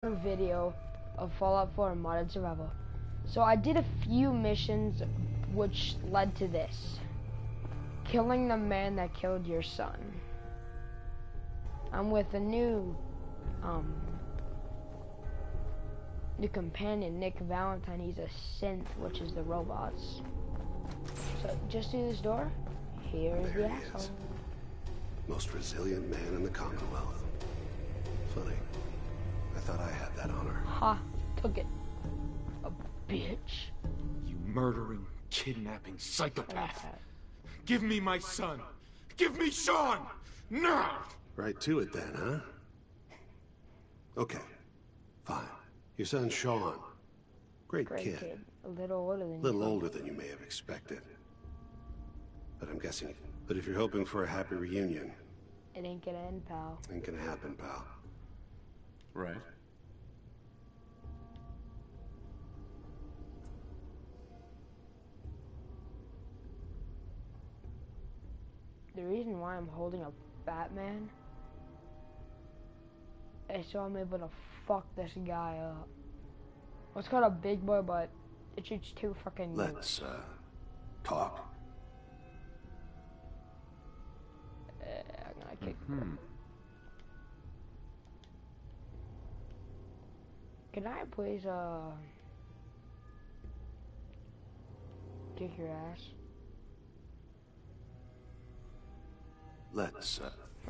A video of Fallout 4 modded survival. So I did a few missions which led to this. Killing the man that killed your son. I'm with a new companion, Nick Valentine. He's a synth, which is the robots. So just through this door, here's the asshole. Most resilient man in the Commonwealth. Funny. I thought I had that honor. Ha, took it. A bitch. You murdering, kidnapping psychopath. Give me my son. Give me Sean! Now! Right to it then, huh? Okay. Fine. Your son Sean. Great kid. A little older than you. A little older than you may have expected. But I'm guessing. But if you're hoping for a happy reunion, it ain't gonna end, pal. Ain't gonna happen, pal. Right. The reason why I'm holding a Batman is so I'm able to fuck this guy up. Well, it's called a big boy, but it shoots two fucking. Let's talk. I'm gonna kick. Can I please kick your ass? Let's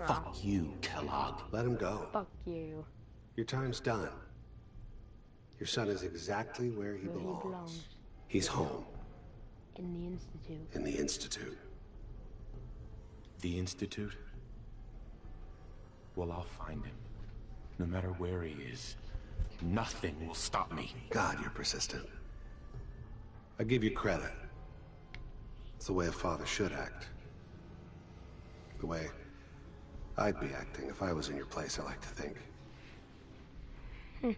Fuck you, Kellogg. let him go. Fuck you. Your time's done. Your son is exactly where he belongs. He's home. In the Institute. In the Institute. The Institute? Well, I'll find him. No matter where he is. Nothing will stop me. God, you're persistent. I give you credit. It's the way a father should act. The way I'd be acting if I was in your place, I like to think.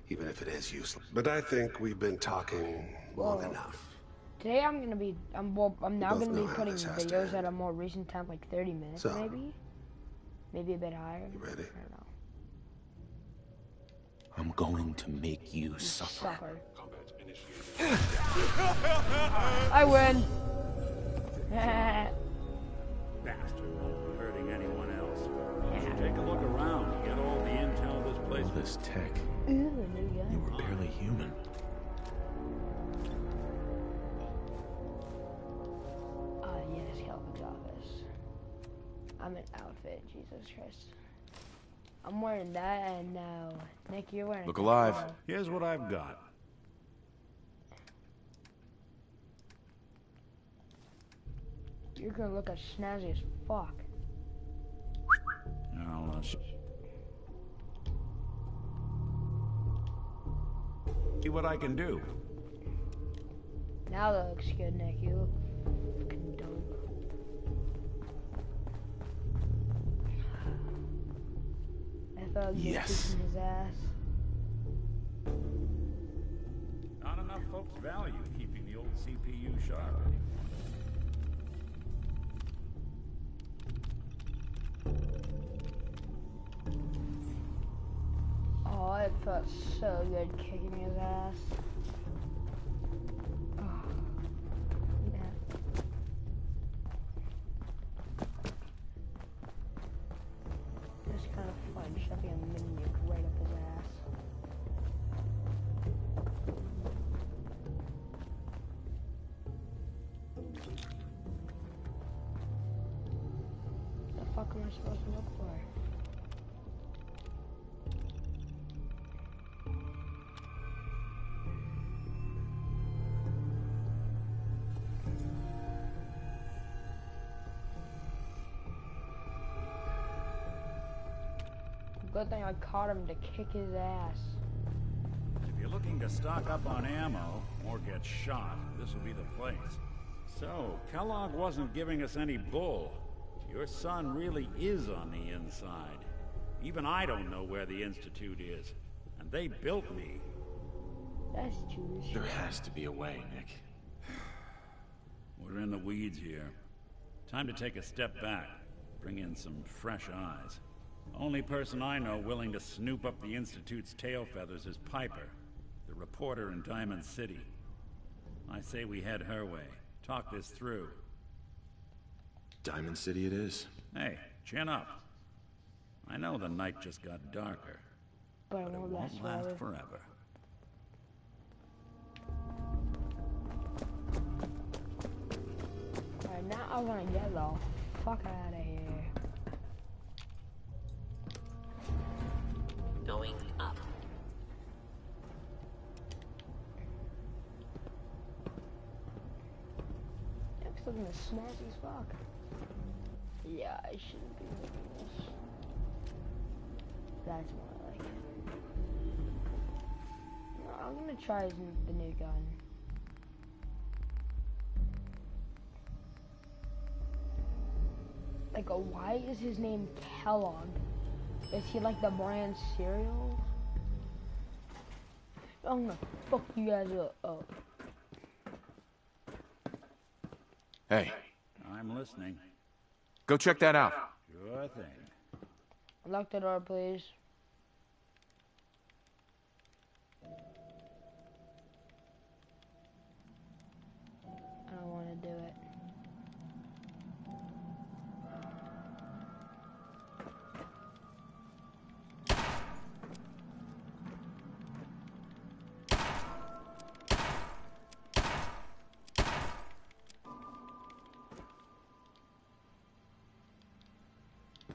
Even if it is useless. But I think we've been talking long enough. Today I'm now gonna be putting videos at a more recent time, like 30 minutes So, maybe a bit higher. You ready? I don't know. I'm going to make you suffer. I win. Bastard won't be hurting anyone else. You should take a look around, get all the intel this place. All this tech. Ooh, new gun. You were barely human. Yes, Kelvin's office. I'm in outfit, Jesus Christ. I'm wearing that, and Nick, you're wearing. Look alive. Here's what I've got. You're gonna look as snazzy as fuck. I'll see what I can do. Now that looks good, Nick. You look fucking dope. I thought you were kicking his ass. Not enough folks value keeping the old CPU sharp anymore. Oh, it felt so good kicking his ass. Oh, yeah. It's kind of fun shoving a mini nuke right up his ass. The fuck am I supposed to look for? Good thing I caught him to kick his ass. If you're looking to stock up on ammo or get shot, this will be the place. So, Kellogg wasn't giving us any bull. Your son really is on the inside. Even I don't know where the Institute is. And they built me. That's Jewish. There has to be a way, Nick. We're in the weeds here. Time to take a step back. Bring in some fresh eyes. Only person I know willing to snoop up the Institute's tail feathers is Piper, the reporter in Diamond City. I say we head her way. Talk this through. Diamond City it is. Hey, chin up. I know the night just got darker, But but it won't last forever. Alright, now I wanna get the fuck out of here. Going up. Looks looking snazzy as fuck. Yeah, I shouldn't be doing this. That's more like it. No, I'm gonna try the new gun. Like, why is his name Kellogg? Is he like the brand cereal? I'm gonna fuck you guys up. Hey, I'm listening. go check that out. Sure thing. Lock the door, please. I don't want to do it.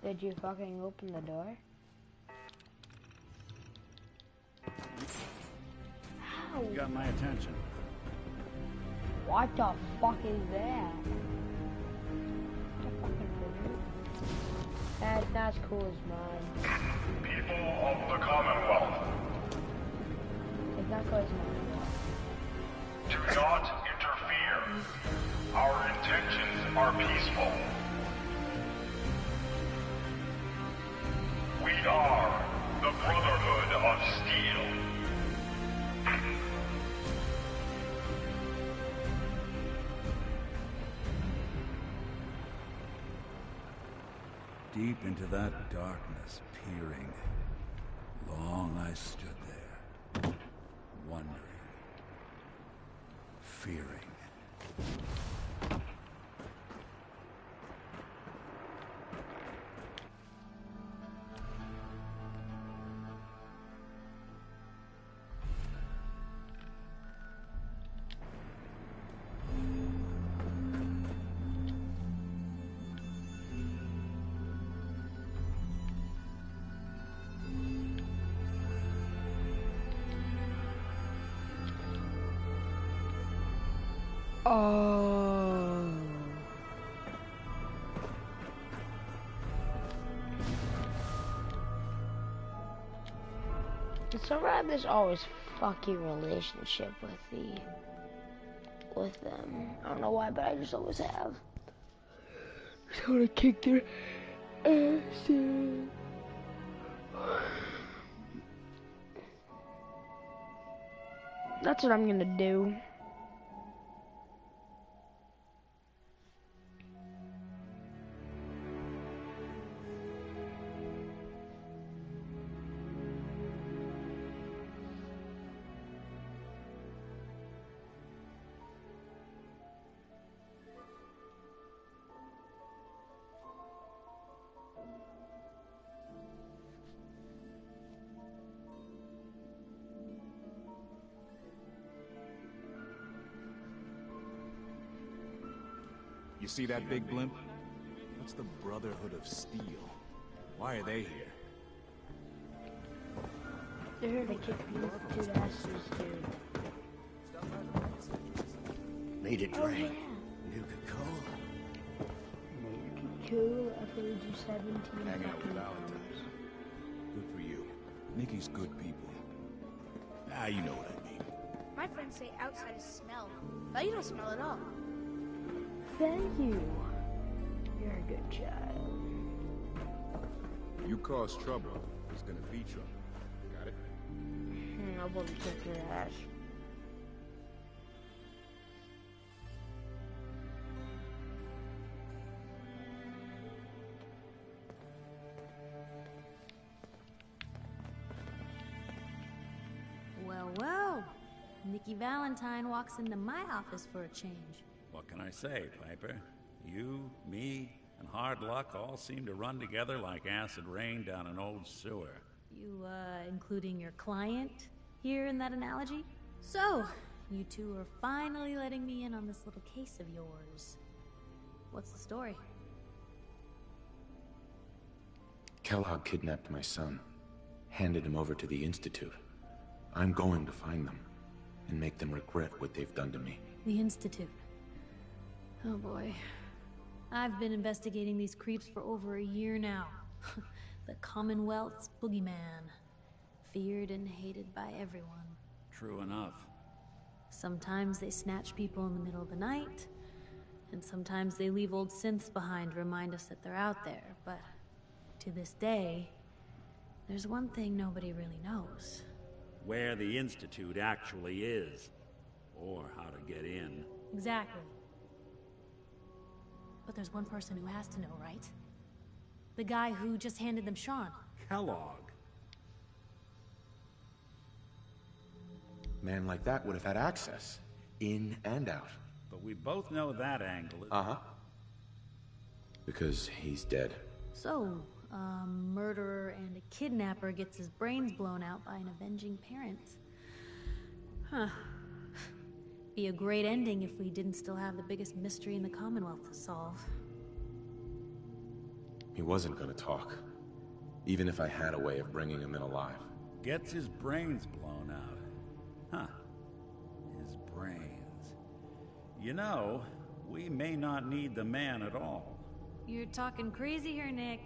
Did you fucking open the door? How? You got my attention. What the fuck is that? What the fucking thing? That's not as cool as mine. People of the Commonwealth, It's not cool as mine. do not interfere. Our intentions are peaceful. We are the Brotherhood of Steel. Deep into that darkness, peering. Long I stood there, wondering, fearing. Oh. So I have this always fucking relationship with them. I don't know why, but I just always have. Just wanna kick their asses. That's what I'm gonna do. You see that big blimp? That's the Brotherhood of Steel. Why are they here? They're here to kick these two asses, dude. Need a drink. Nuka-Cola. Cool, I've heard you 17 Hang out with fucking Valentine's. times. Good for you. Nikki's good people. Ah, you know what I mean. My friends say outsiders smell, but you don't smell at all. Thank you. You're a good child. You cause trouble, it's gonna be trouble. Got it? I want to kick your ass. Well, well. Nikki Valentine walks into my office for a change. What can I say, Piper? You, me, and hard luck all seem to run together like acid rain down an old sewer. You, including your client here in that analogy? So, you two are finally letting me in on this little case of yours. What's the story? Kellogg kidnapped my son, handed him over to the Institute. I'm going to find them and make them regret what they've done to me. The Institute. Oh boy. I've been investigating these creeps for over a year now. The Commonwealth's boogeyman. Feared and hated by everyone. True enough. Sometimes they snatch people in the middle of the night, and sometimes they leave old synths behind to remind us that they're out there, but to this day, there's one thing nobody really knows. Where the Institute actually is. Or how to get in. Exactly. But there's one person who has to know, right? The guy who just handed them Sean. Kellogg. Man like that would have had access, in and out. But we both know that angle is... Uh-huh. Because he's dead. So, a murderer and a kidnapper gets his brains blown out by an avenging parent. Huh. Be a great ending if we didn't still have the biggest mystery in the Commonwealth to solve. He wasn't gonna talk, even if I had a way of bringing him in alive. Gets his brains blown out. Huh. His brains. You know, we may not need the man at all. You're talking crazy here, Nick.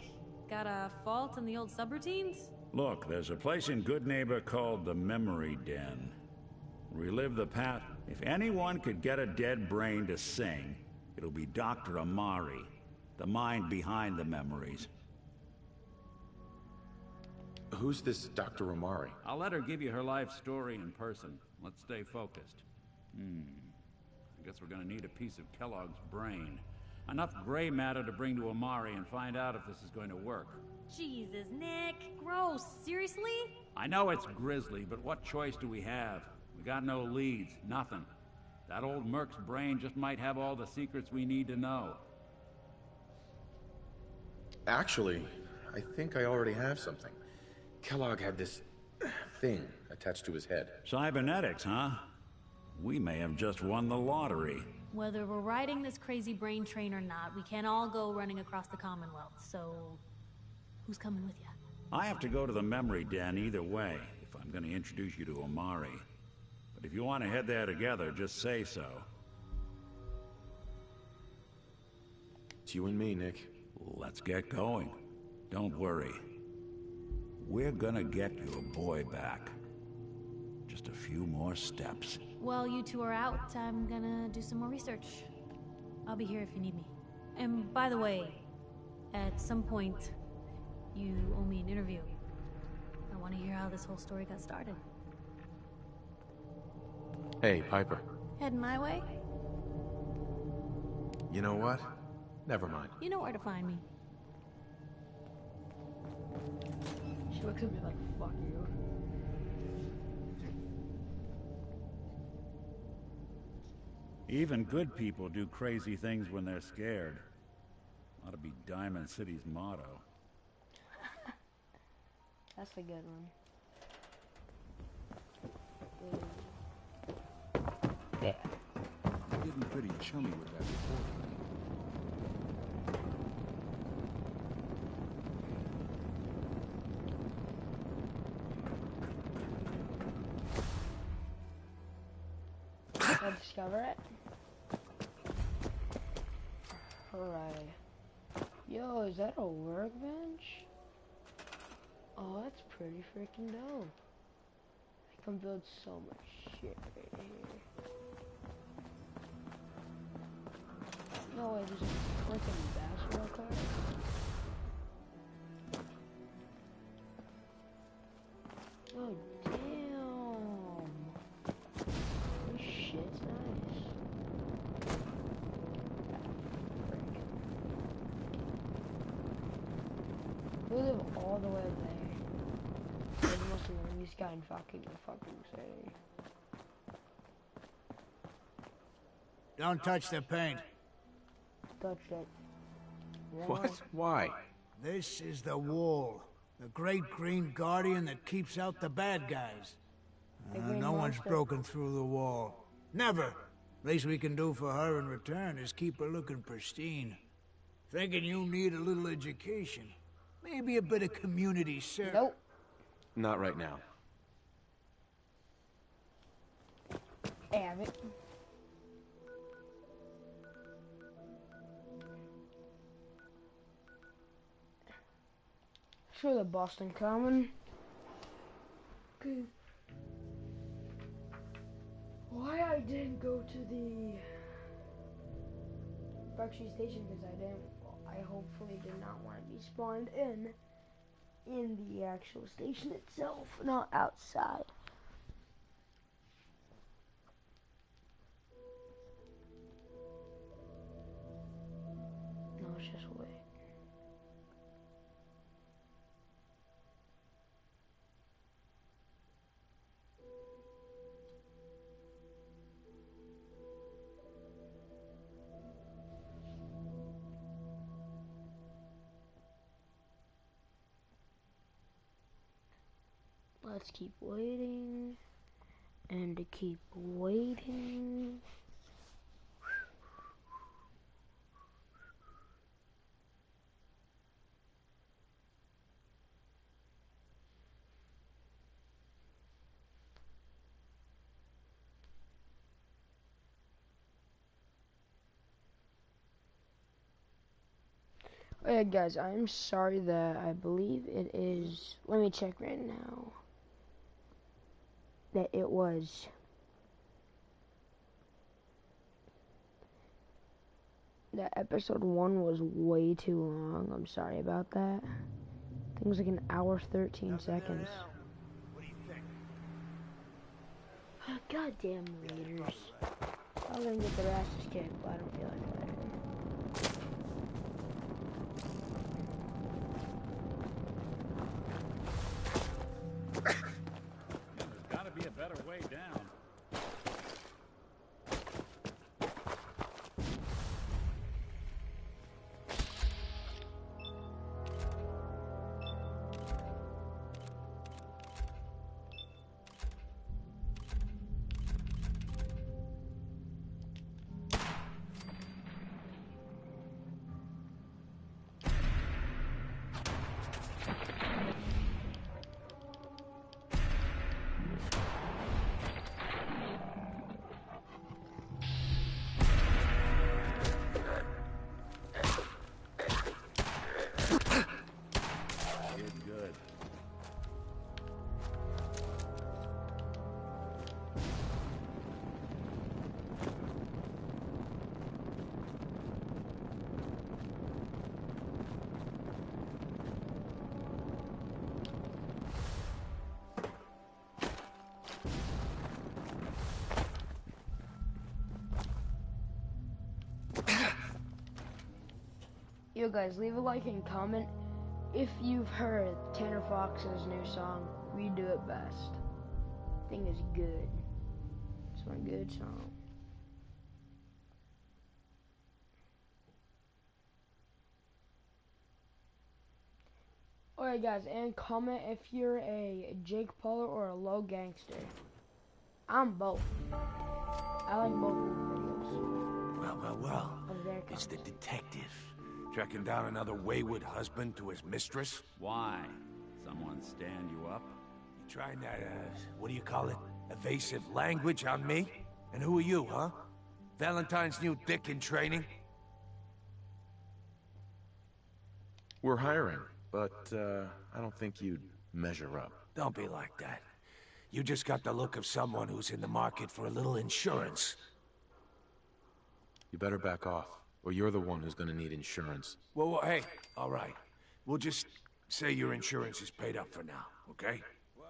Got a fault in the old subroutines? Look, there's a place in Goodneighbor called the Memory Den. Relive the past. If anyone could get a dead brain to sing, it'll be Dr. Amari, the mind behind the memories. Who's this Dr. Amari? I'll let her give you her life story in person. Let's stay focused. I guess we're gonna need a piece of Kellogg's brain. Enough gray matter to bring to Amari and find out if this is going to work. Jesus, Nick. Gross. Seriously? I know it's grisly, but what choice do we have? We got no leads, nothing. That old Merc's brain just might have all the secrets we need to know. Actually, I think I already have something. Kellogg had this thing attached to his head. Cybernetics, huh? We may have just won the lottery. Whether we're riding this crazy brain train or not, we can't all go running across the Commonwealth, so... who's coming with you? I have to go to the Memory Den either way, if I'm gonna introduce you to Amari. But if you want to head there together, just say so. It's you and me, Nick. Let's get going. Don't worry. We're gonna get your boy back. Just a few more steps. While you two are out, I'm gonna do some more research. I'll be here if you need me. And by the way, at some point, you owe me an interview. I want to hear how this whole story got started. Hey, Piper. Heading my way? You know what? Never mind. You know where to find me. She looks at me like, fuck you. Even good people do crazy things when they're scared. Ought to be Diamond City's motto. That's a good one. Yeah. You're getting pretty chummy with that reporter. I'll discover it. Alright. Yo, is that a workbench? Oh, that's pretty freaking dope. I can build so much shit right here. No way, there's a freaking basketball court. Oh, damn. This shit's nice. We live all the way there. They must have this guy in fucking city. Don't touch the paint. Touched it. What? Why? This is the Wall. The great green guardian that keeps out the bad guys. No one's broken through the Wall. Never. Least we can do for her in return is keep her looking pristine. Thinking you need a little education. Maybe a bit of community service. Nope. Not right now. Damn it. Sure, the Boston Common. Okay. Why I didn't go to the Berkshire Station because I hopefully did not want to be spawned in the actual station itself, not outside. No, it's just wait. Let's keep waiting, and to keep waiting. Okay, guys, I'm sorry that I believe it is. Let me check right now. That it was that episode 1 was way too long. I'm sorry about that. I think it was like an hour 13 seconds. What do you think? Goddamn Raiders. I'm gonna get their asses kicked, but I don't feel like fighting. Be a better way down. Yo guys, leave a like and comment if you've heard Tanner Fox's new song, We Do It Best. Thing is good. It's one good song. Alright guys, and comment if you're a Jake Paul or a low gangster. I'm both. I like both of the videos. Well, it's the detective. Tracking down another wayward husband to his mistress? Why? Someone stand you up? You trying that, what do you call it? Evasive language on me? And who are you, huh? Valentine's new dick in training? We're hiring, but I don't think you'd measure up. Don't be like that. You just got the look of someone who's in the market for a little insurance. You better back off, or you're the one who's gonna need insurance. Well, hey, all right. We'll just say your insurance is paid up for now, okay? Whoa,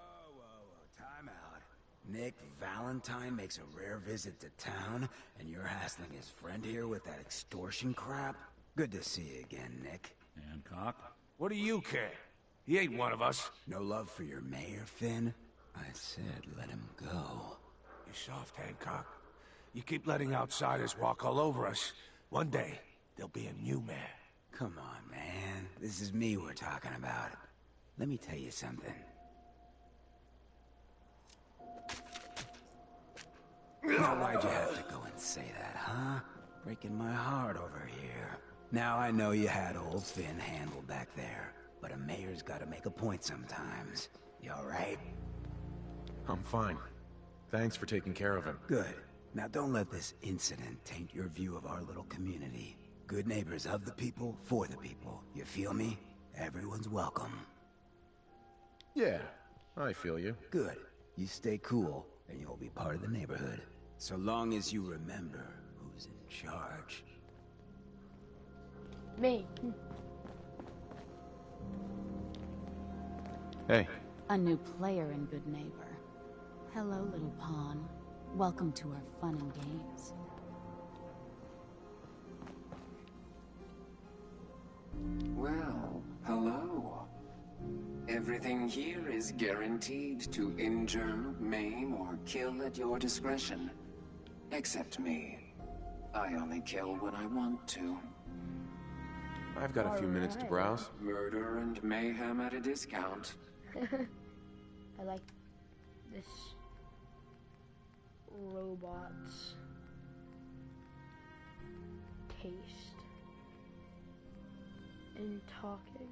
time out. Nick Valentine makes a rare visit to town, and you're hassling his friend here with that extortion crap? Good to see you again, Nick. Hancock? What do you care? He ain't one of us. No love for your mayor, Finn? I said let him go. You soft, Hancock. You keep letting outsiders walk all over us. One day, there'll be a new man. Come on, man. This is me we're talking about. Let me tell you something. Now, why'd you have to go and say that, huh? Breaking my heart over here. Now I know you had old Finn handled back there, but a mayor's gotta make a point sometimes. You alright? I'm fine. Thanks for taking care of him. Good. Now don't let this incident taint your view of our little community. Good neighbors of the people, for the people. You feel me? Everyone's welcome. Yeah, I feel you. Good. You stay cool, and you'll be part of the neighborhood. So long as you remember who's in charge. Me. Hey. A new player and good neighbor. Hello, little pawn. Welcome to our fun and games. Well, hello. Everything here is guaranteed to injure, maim, or kill at your discretion. Except me. I only kill when I want to. I've got a few minutes to browse. Murder and mayhem at a discount. I like this robot's taste in talking.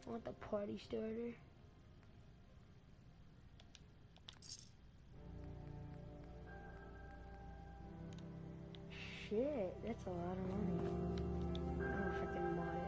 I want the party starter. Shit, that's a lot of money. I don't know if I can mod it.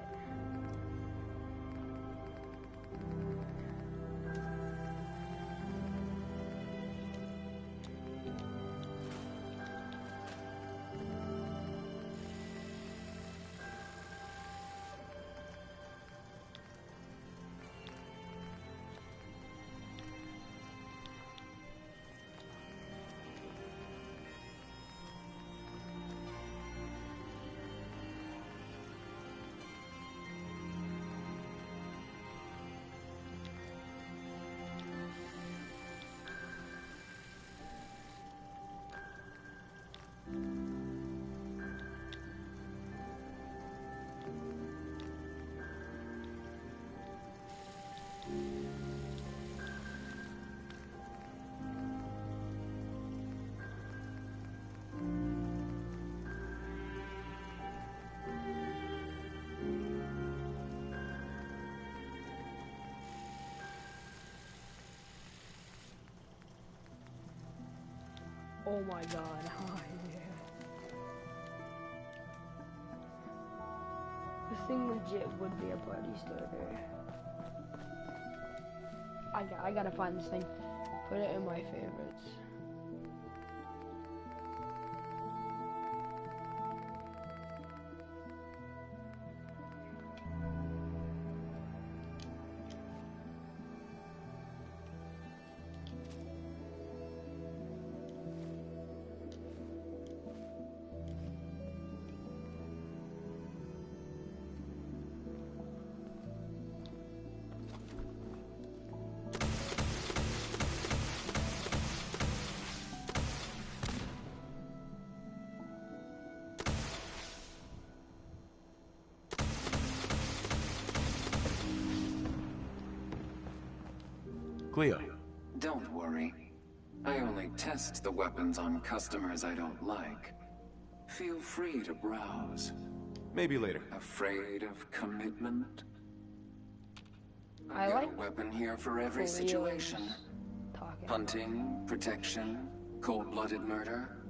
Oh my god, oh yeah. This thing legit would be a party starter. I gotta find this thing. Put it in my favorites. Cleo. Don't worry. I only test the weapons on customers I don't like. Feel free to browse. Maybe later. Afraid of commitment? I I've got like a weapon here for every situation. Hunting, protection, cold-blooded murder,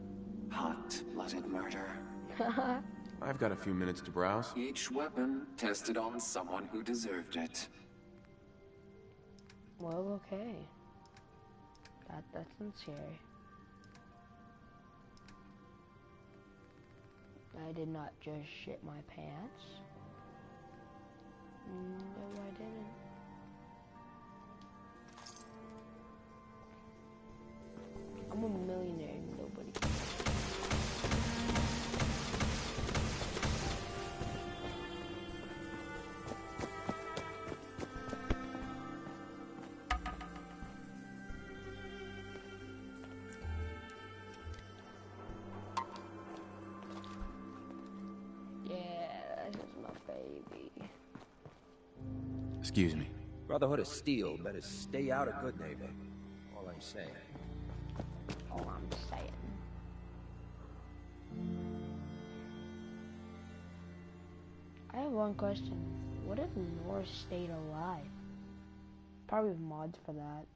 hot-blooded murder. I've got a few minutes to browse. Each weapon tested on someone who deserved it. Well, okay. That's scary. I did not just shit my pants. No, I didn't. I'm a millionaire, nobody can. maybe. Excuse me. Brotherhood of Steel better stay out of Good Neighbor. All I'm saying. All I'm saying. I have one question. What if North stayed alive? Probably have mods for that.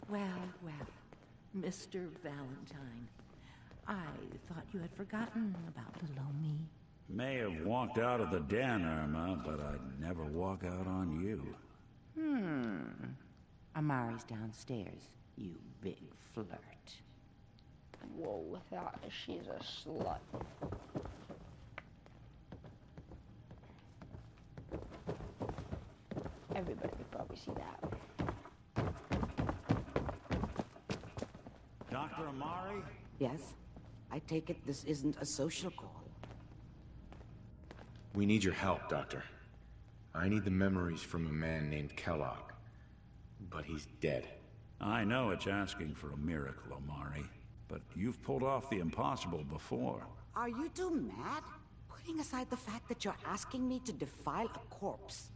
Well, Mr. Valentine. I thought you had forgotten about little me. May have walked out of the den, Irma, but I'd never walk out on you. Amari's downstairs, you big flirt. Whoa, without she's a slut. Everybody could probably see that. Dr. Amari? Yes? I take it this isn't a social call. We need your help, Doctor. I need the memories from a man named Kellogg. But he's dead. I know it's asking for a miracle, Amari. But you've pulled off the impossible before. Are you two mad? Putting aside the fact that you're asking me to defile a corpse,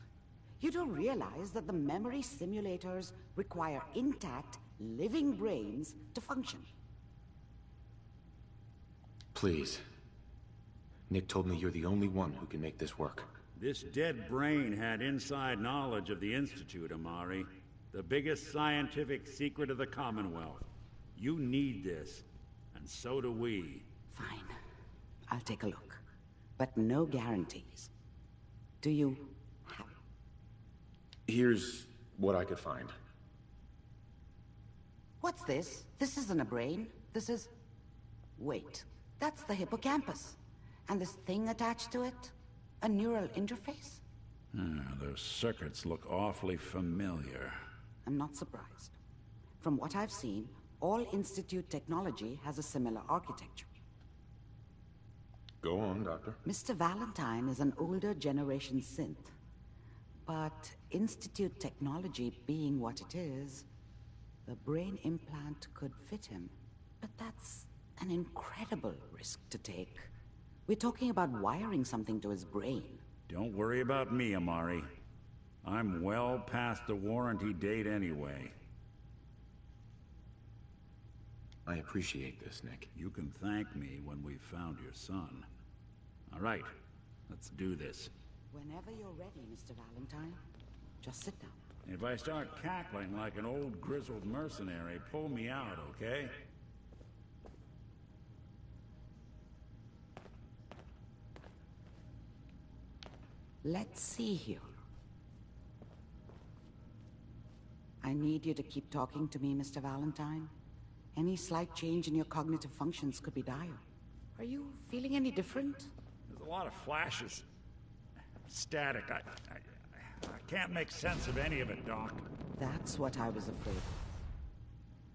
you don't realize that the memory simulators require intact, living brains to function. Please. Nick told me you're the only one who can make this work. This dead brain had inside knowledge of the Institute, Amari. The biggest scientific secret of the Commonwealth. You need this, and so do we. Fine. I'll take a look. But no guarantees. Do you have... Here's what I could find. What's this? This isn't a brain. This is... Wait. That's the hippocampus. And this thing attached to it? A neural interface? Those circuits look awfully familiar. I'm not surprised. From what I've seen, all Institute technology has a similar architecture. Go on, Doctor. Mr. Valentine is an older generation synth. But Institute technology being what it is, the brain implant could fit him. But that's an incredible risk to take. We're talking about wiring something to his brain. Don't worry about me, Amari. I'm well past the warranty date anyway. I appreciate this, Nick. You can thank me when we've found your son. All right, let's do this. Whenever you're ready, Mr. Valentine, just sit down. If I start cackling like an old grizzled mercenary, pull me out, okay? Let's see here. I need you to keep talking to me, Mr. Valentine. Any slight change in your cognitive functions could be dire. Are you feeling any different? There's a lot of flashes. Static. I can't make sense of any of it, Doc. That's what I was afraid of.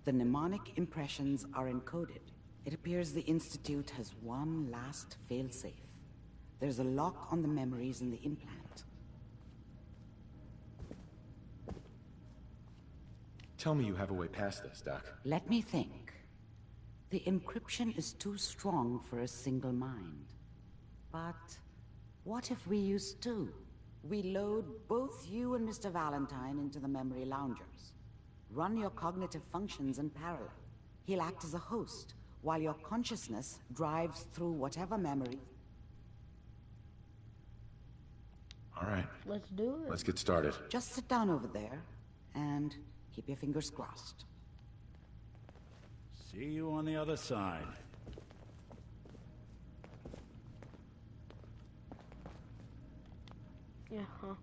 The mnemonic impressions are encoded. It appears the Institute has one last failsafe. There's a lock on the memories in the implant. Tell me you have a way past this, Doc. Let me think. The encryption is too strong for a single mind. But what if we use two? We load both you and Mr. Valentine into the memory loungers. Run your cognitive functions in parallel. He'll act as a host, while your consciousness drives through whatever memory. All right. Let's do it. Let's get started. Just sit down over there, and keep your fingers crossed. See you on the other side. Yeah, huh?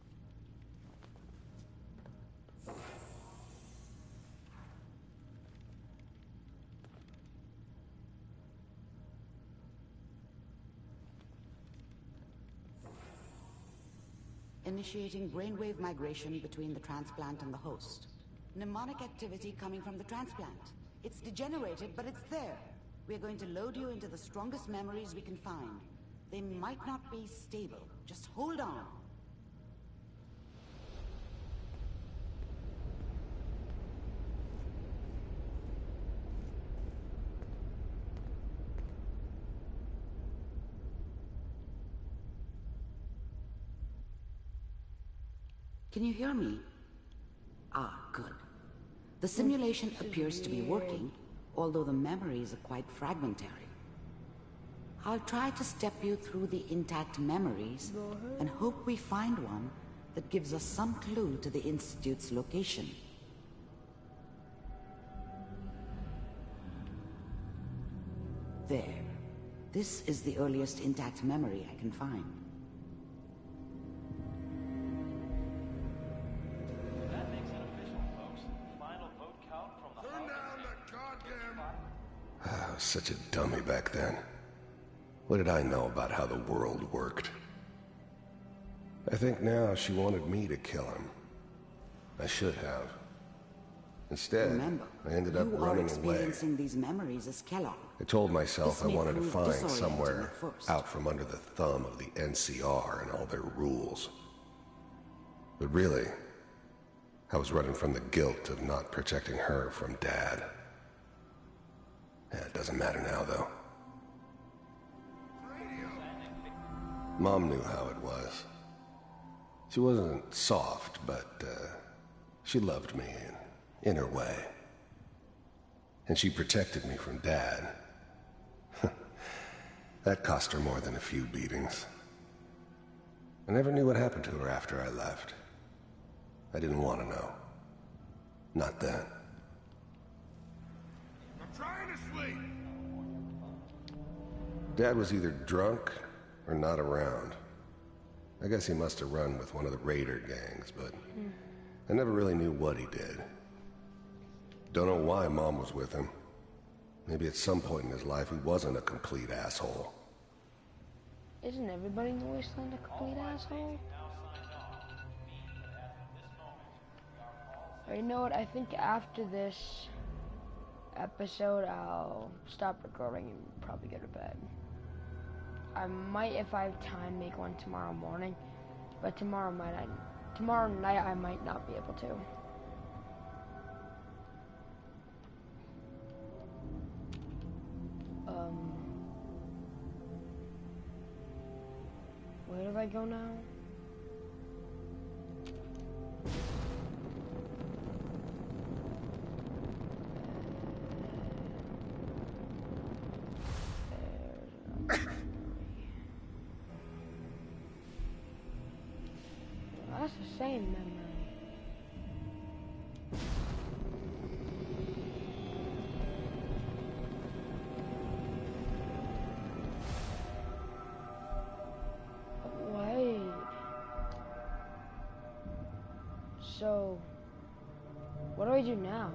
Initiating brainwave migration between the transplant and the host. Mnemonic activity coming from the transplant. It's degenerated, but it's there. We're going to load you into the strongest memories we can find. They might not be stable. Just hold on. Can you hear me? Ah, good. The simulation appears to be working, although the memories are quite fragmentary. I'll try to step you through the intact memories and hope we find one that gives us some clue to the Institute's location. There. This is the earliest intact memory I can find. That makes it official, folks. Final vote count from the Turn down that goddamn... I was such a dummy back then. What did I know about how the world worked? I think now she wanted me to kill him. I should have. Instead, Remember, I ended up you running are experiencing these memories as Kellogg. I told myself I This may wanted to prove find disorienting somewhere at first. out from under the thumb of the NCR and all their rules. But really, I was running from the guilt of not protecting her from Dad. Yeah, it doesn't matter now, though. Mom knew how it was. She wasn't soft, but she loved me in her way. And she protected me from Dad. That cost her more than a few beatings. I never knew what happened to her after I left. I didn't want to know. Not then. I'm trying to sleep! Dad was either drunk or not around. I guess he must have run with one of the raider gangs, but I never really knew what he did. Don't know why Mom was with him. Maybe at some point in his life he wasn't a complete asshole. Isn't everybody in the wasteland a complete asshole? Or you know what, I think after this episode I'll stop recording and probably go to bed. I might, if I have time, make one tomorrow morning, but tomorrow night I might not be able to. Where do I go now? That's the same memory. Wait. So, what do I do now?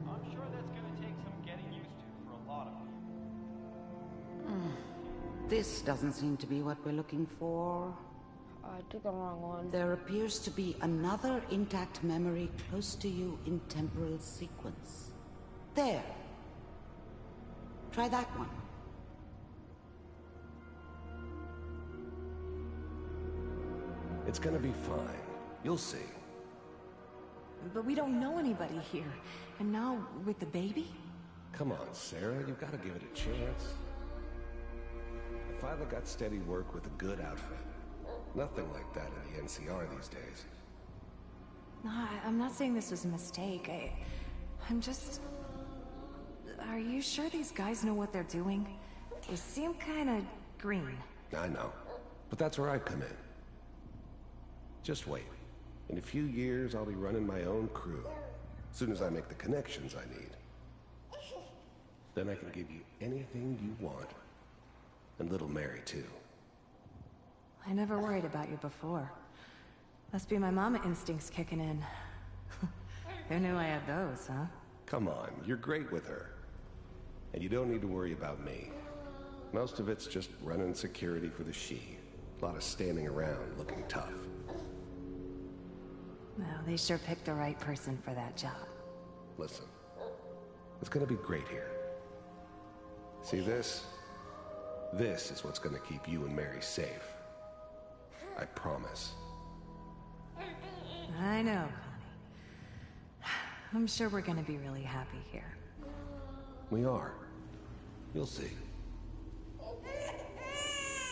I'm sure that's gonna take some getting used to for a lot of people. This doesn't seem to be what we're looking for. I took the wrong one. There appears to be another intact memory close to you in temporal sequence. There. Try that one. It's gonna be fine. You'll see. But we don't know anybody here. And now, with the baby? Come on, Sarah, you've got to give it a chance. I finally got steady work with a good outfit. Nothing like that in the NCR these days. No, I'm not saying this was a mistake. I'm just... Are you sure these guys know what they're doing? They seem kinda green. I know, but that's where I come in. Just wait. In a few years, I'll be running my own crew. As soon as I make the connections I need. Then I can give you anything you want. And little Mary, too. I never worried about you before. Must be my mama instincts kicking in. Who knew I had those, huh? Come on, you're great with her. And you don't need to worry about me. Most of it's just running security for the She. A lot of standing around looking tough. Well, they sure picked the right person for that job. Listen, it's gonna be great here. See this? This is what's gonna keep you and Mary safe. I promise. I know, Connie. I'm sure we're gonna be really happy here. We are. You'll see.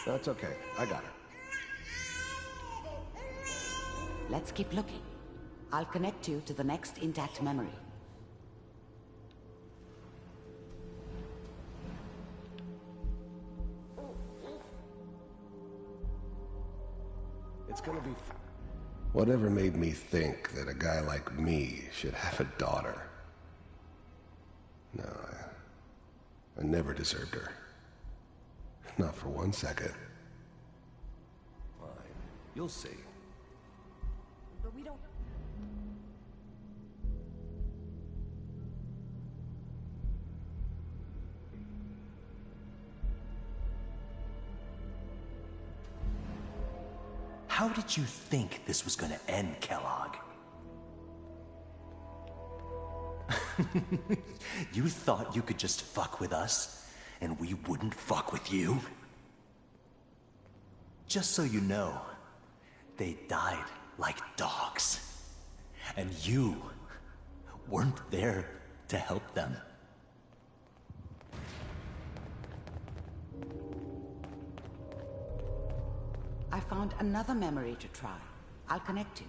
No, it's okay. I got her. Let's keep looking. I'll connect you to the next intact memory. It's gonna be... Whatever made me think that a guy like me should have a daughter? No, I never deserved her. Not for 1 second. Fine. You'll see. But we don't... How did you think this was gonna end, Kellogg? You thought you could just fuck with us, and we wouldn't fuck with you? Just so you know, they died like dogs. And you weren't there to help them. I found another memory to try. I'll connect you.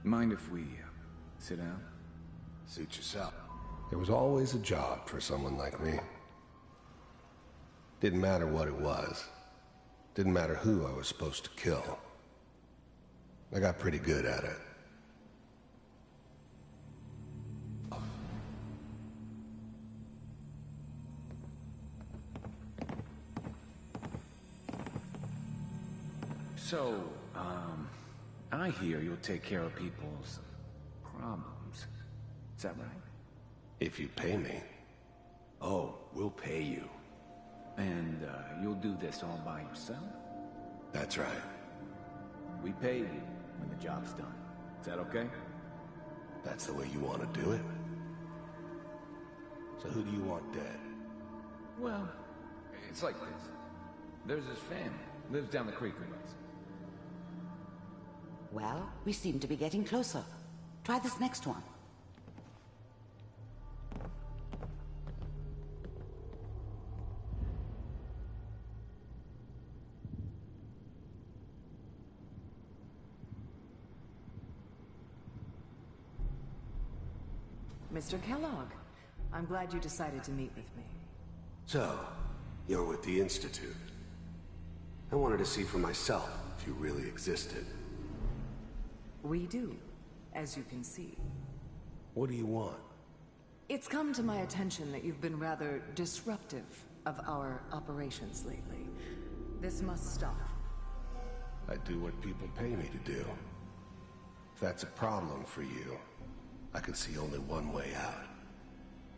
Mind if we sit down? Suit yourself. There was always a job for someone like me. Didn't matter what it was. Didn't matter who I was supposed to kill. I got pretty good at it. So, I hear you'll take care of people's problems. Is that right? If you pay me. Oh, we'll pay you. And, you'll do this all by yourself? That's right. We pay you when the job's done. Is that okay? That's the way you want to do it? So who do you want dead? Well, it's like this. There's his family. Lives down the creek with us. Well, we seem to be getting closer. Try this next one. Mr. Kellogg, I'm glad you decided to meet with me. So, you're with the Institute. I wanted to see for myself if you really existed. We do, as you can see. What do you want? It's come to my attention that you've been rather disruptive of our operations lately. This must stop. I do what people pay me to do. If that's a problem for you, I can see only one way out.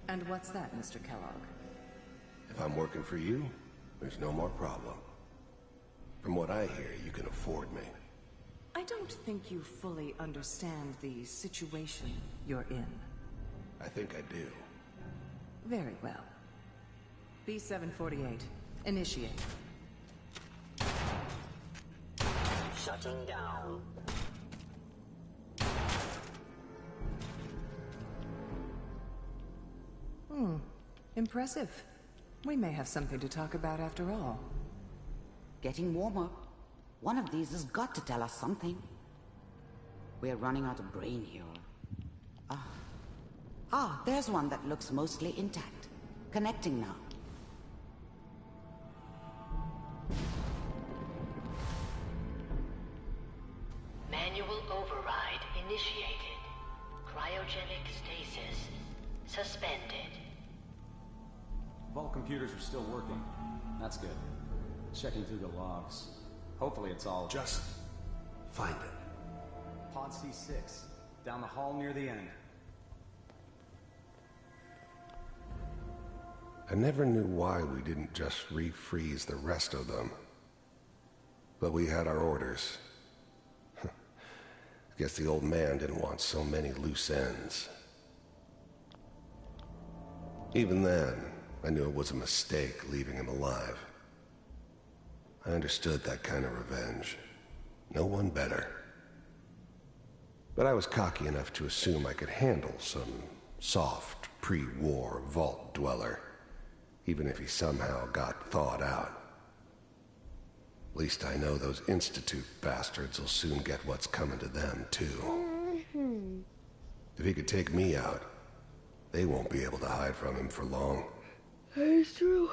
And what's that, Mr. Kellogg? If I'm working for you, there's no more problem. From what I hear, you can afford me. I don't think you fully understand the situation you're in. I think I do. Very well. B-748, initiate. Shutting down. Impressive. We may have something to talk about after all. Getting warmer. One of these has got to tell us something. We're running out of brain here. There's one that looks mostly intact. Connecting now. Manual override initiated. Cryogenic stasis suspended. Vault computers are still working. That's good. Checking through the logs. Hopefully it's all... Just find it. Pod C6. Down the hall near the end. I never knew why we didn't just refreeze the rest of them. But we had our orders. Guess the old man didn't want so many loose ends. Even then, I knew it was a mistake leaving him alive. I understood that kind of revenge. No one better. But I was cocky enough to assume I could handle some soft, pre-war vault dweller, even if he somehow got thawed out. At least I know those Institute bastards will soon get what's coming to them, too. If he could take me out, they won't be able to hide from him for long. That's true.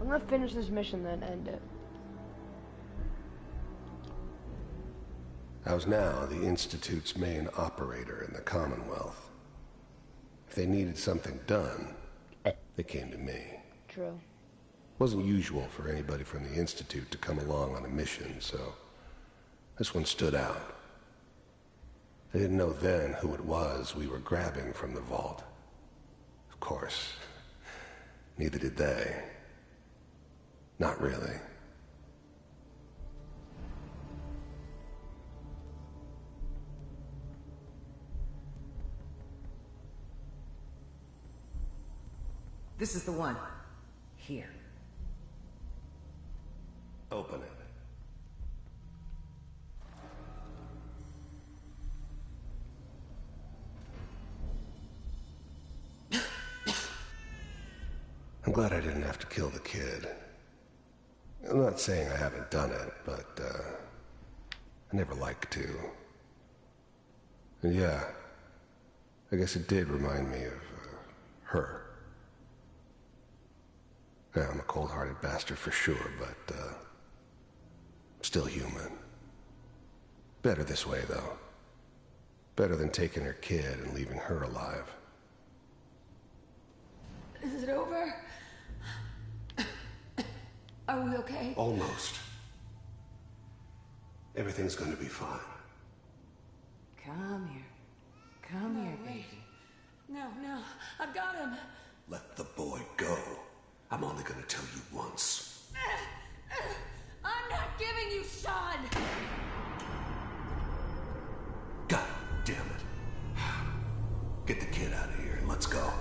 I'm gonna finish this mission, then end it. I was now the Institute's main operator in the Commonwealth. If they needed something done, they came to me. True. Wasn't usual for anybody from the Institute to come along on a mission, so this one stood out. They didn't know then who it was we were grabbing from the vault. Of course, neither did they. Not really. This is the one. Here. Open it. I'm glad I didn't have to kill the kid. I'm not saying I haven't done it, but, I never liked to. And yeah, I guess it did remind me of, her. Yeah, I'm a cold-hearted bastard for sure, but, still human. Better this way, though. Better than taking her kid and leaving her alive. Is it over? Are we okay? Almost. Everything's gonna be fine. Come here. Come here, baby. No, I've got him. Let the boy go. I'm only gonna tell you once. I'm not giving you Sean! God damn it. Get the kid out of here and let's go.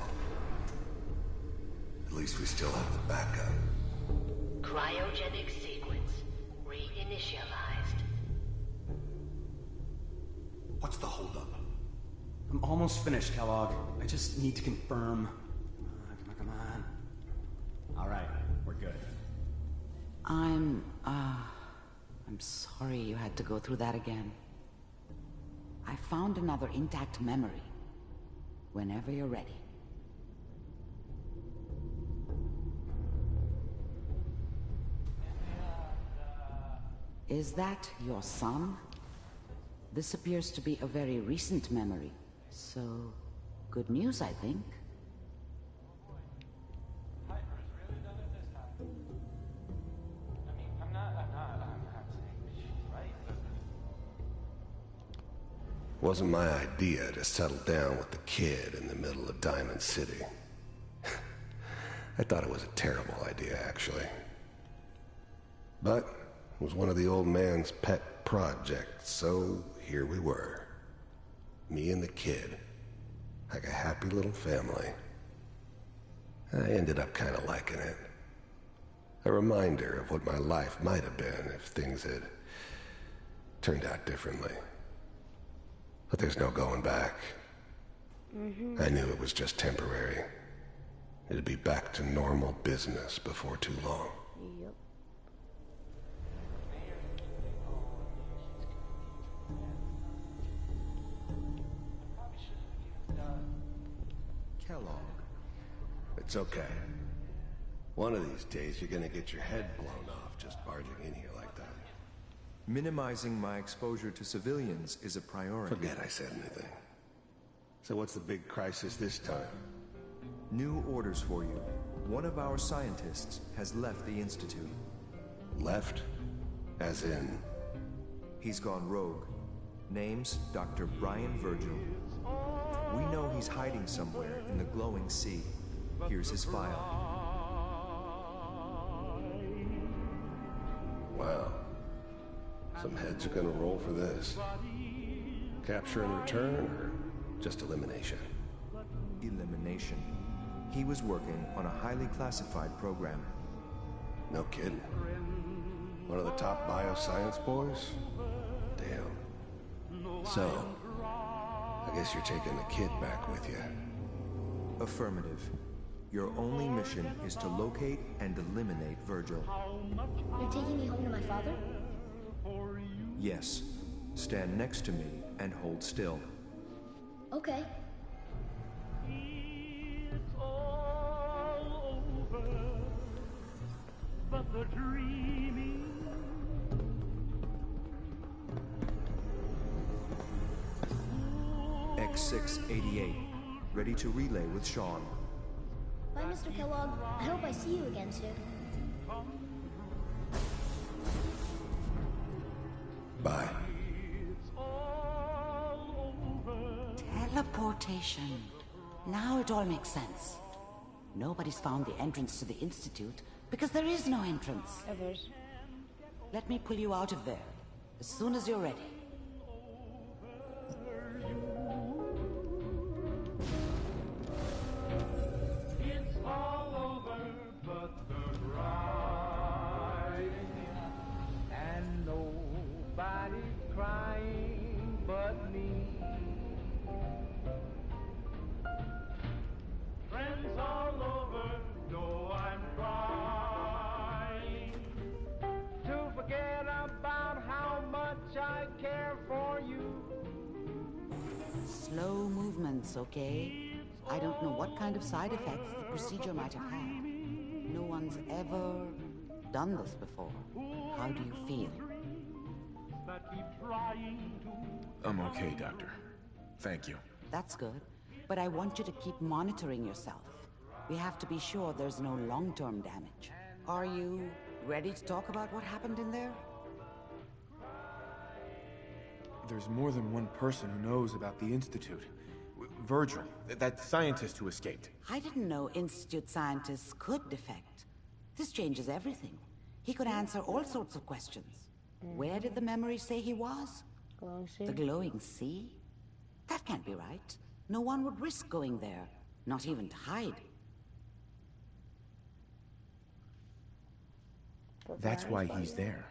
At least we still have the backup. Cryogenic sequence reinitialized. What's the holdup? I'm almost finished, Kellogg. I just need to confirm. Come on. All right, we're good. I'm sorry you had to go through that again. I found another intact memory. Whenever you're ready. Is that your son? This appears to be a very recent memory. So, good news, I think. Wasn't my idea to settle down with the kid in the middle of Diamond City. I thought it was a terrible idea, actually. But it was one of the old man's pet projects, so here we were. Me and the kid. Like a happy little family. I ended up kind of liking it. A reminder of what my life might have been if things had turned out differently. But there's no going back. I knew it was just temporary. It'd be back to normal business before too long. Yep. Kellogg. It's okay. One of these days you're gonna get your head blown off just barging in here like that. Minimizing my exposure to civilians is a priority. Forget I said anything. So what's the big crisis this time? New orders for you. One of our scientists has left the Institute. Left? As in? He's gone rogue. Name's Dr. Brian Virgil. We know he's hiding somewhere in the glowing sea. Here's his file. Wow. Some heads are gonna roll for this. Capture and return, or just elimination? Elimination. He was working on a highly classified program. No kidding. One of the top bioscience boys? Damn. So, I guess you're taking the kid back with you. Affirmative. Your only mission is to locate and eliminate Virgil. You're taking me home to my father? Yes. Stand next to me and hold still. Okay. But the dreaming X688, ready to relay with Sean. Bye, Mr. Kellogg. I hope I see you again soon. Bye. Teleportation. Now it all makes sense. Nobody's found the entrance to the Institute because there is no entrance. Others. Let me pull you out of there as soon as you're ready. it's all over but the crying, and nobody's crying but me. Friends all over know I'm trying to forget about how much I care for you. Slow movements, okay? I don't know what kind of side effects the procedure might have had. No one's ever done this before. How do you feel? I'm okay, Doctor. Thank you. That's good. But I want you to keep monitoring yourself. We have to be sure there's no long-term damage. Are you ready to talk about what happened in there? There's more than one person who knows about the Institute. Virgil, that scientist who escaped. I didn't know Institute scientists could defect. This changes everything. He could answer all sorts of questions. Where did the memory say he was? Glowing sea. The glowing sea? That can't be right. No one would risk going there, not even to hide. That's why he's there.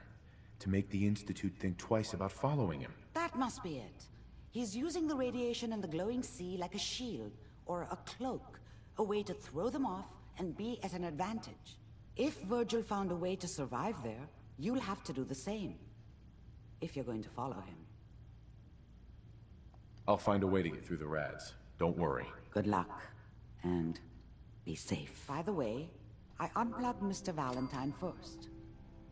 To make the Institute think twice about following him. That must be it. He's using the radiation in the glowing sea like a shield or a cloak, a way to throw them off and be at an advantage. If Virgil found a way to survive there, you'll have to do the same. If you're going to follow him. I'll find a way to get through the rads. Don't worry. Good luck. And be safe. By the way, I unplugged Mr. Valentine first.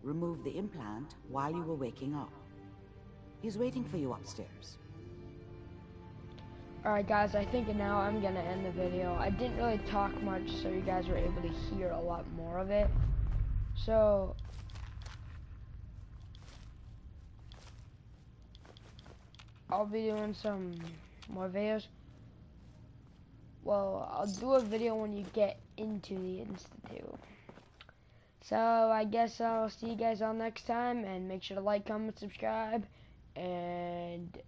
Removed the implant while you were waking up. He's waiting for you upstairs. Alright guys, I think now I'm gonna end the video. I didn't really talk much, so you guys were able to hear a lot more of it. So I'll be doing some more videos. Well, I'll do a video when you get into the Institute. So I guess I'll see you guys all next time, and make sure to like, comment, subscribe, and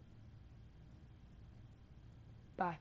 bye.